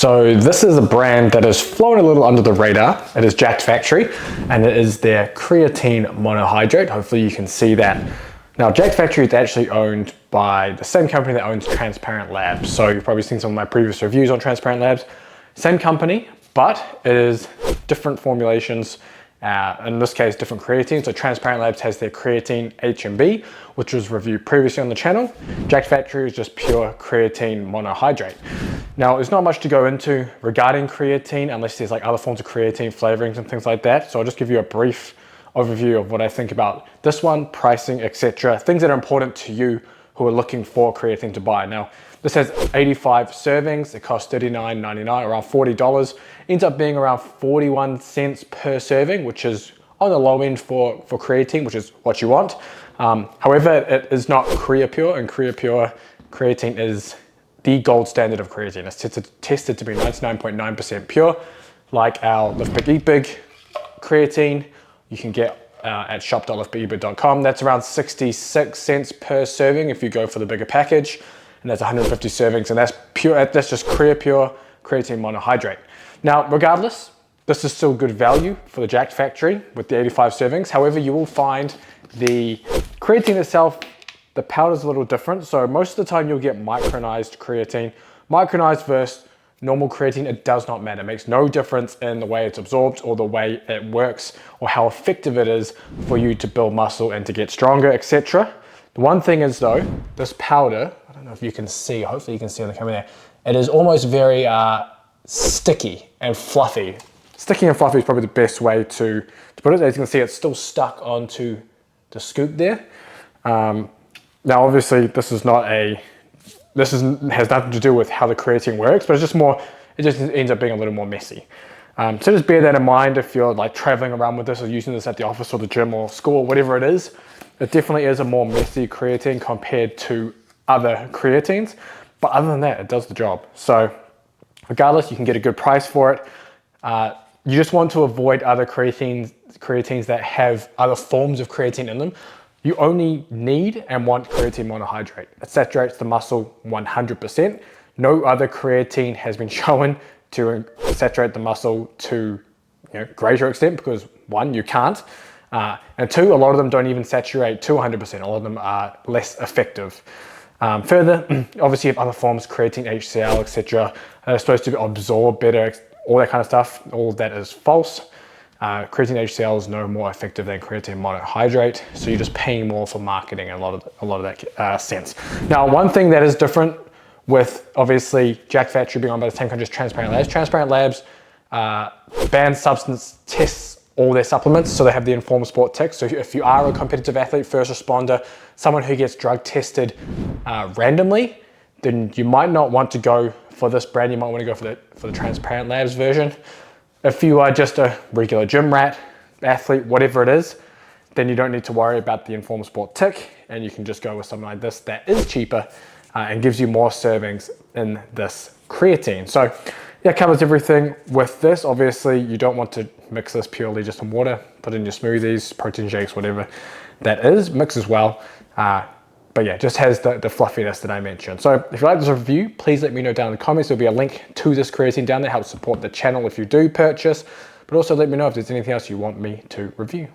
So this is a brand that has flown a little under the radar. It is Jacked Factory, and it is their creatine monohydrate. Hopefully you can see that. Now, Jacked Factory is actually owned by the same company that owns Transparent Labs. So you've probably seen some of my previous reviews on Transparent Labs. Same company, but it is different formulations. In this case, different creatine. So Transparent Labs has their creatine HMB, which was reviewed previously on the channel. Jacked Factory is just pure creatine monohydrate. Now, there's not much to go into regarding creatine unless there's like other forms of creatine flavorings and things like that. So I'll just give you a brief overview of what I think about this one, pricing, etc. Things that are important to you who are looking for creatine to buy. Now, this has 85 servings. It costs $39.99, around $40. Ends up being around 41 cents per serving, which is on the low end for creatine, which is what you want. However, it is not Creapure, and Creapure creatine is the gold standard of creatine. It's tested to be 99.9% pure, like our Live Big Eat Big creatine you can get at shop.livebigeatbig.com. That's around 66 cents per serving if you go for the bigger package, and that's 150 servings, and that's pure. That's just Creapure creatine monohydrate. Now, regardless, this is still good value for the Jacked Factory with the 85 servings. However, you will find the creatine itself, the powder is a little different. So most of the time you'll get micronized creatine. Micronized versus normal creatine, it does not matter. It makes no difference in the way it's absorbed or the way it works or how effective it is for you to build muscle and to get stronger, etc. The one thing is though, this powder, I don't know if you can see, hopefully you can see on the camera there, it is almost very sticky and fluffy. Sticky and fluffy is probably the best way to put it. As you can see, it's still stuck onto the scoop there. Now, obviously, has nothing to do with how the creatine works, but it just ends up being a little more messy. So just bear that in mind if you're like traveling around with this or using this at the office or the gym or school or whatever it is. It definitely is a more messy creatine compared to other creatines, but other than that, it does the job. So regardless, you can get a good price for it. You just want to avoid other creatines that have other forms of creatine in them. You only need and want creatine monohydrate. It saturates the muscle 100%. No other creatine has been shown to saturate the muscle to greater extent because one, you can't. And two, a lot of them don't even saturate to 100%. A lot of them are less effective. Further, obviously you have other forms, creatine, HCl, etc. Are supposed to absorb better, all that kind of stuff. All of that is false. Creatine HCl is no more effective than creatine monohydrate, so you're just paying more for marketing in a lot of that sense. Now, one thing that is different with obviously Jacked Factory being owned by the same country as Transparent Labs. Transparent Labs banned substance tests all their supplements, so they have the informed sport tick. So if you are a competitive athlete, first responder, someone who gets drug tested randomly, then you might not want to go for this brand. You might want to go for the Transparent Labs version. If you are just a regular gym rat, athlete, whatever it is, then you don't need to worry about the informed sport tick, and you can just go with something like this that is cheaper and gives you more servings in this creatine. So yeah, it covers everything with this. Obviously, you don't want to mix this purely just in water, put it in your smoothies, protein shakes, whatever that is, mix as well. But yeah, just has the fluffiness that I mentioned. So if you like this review, please let me know down in the comments. There'll be a link to this creatine down there, helps support the channel if you do purchase, but also let me know if there's anything else you want me to review.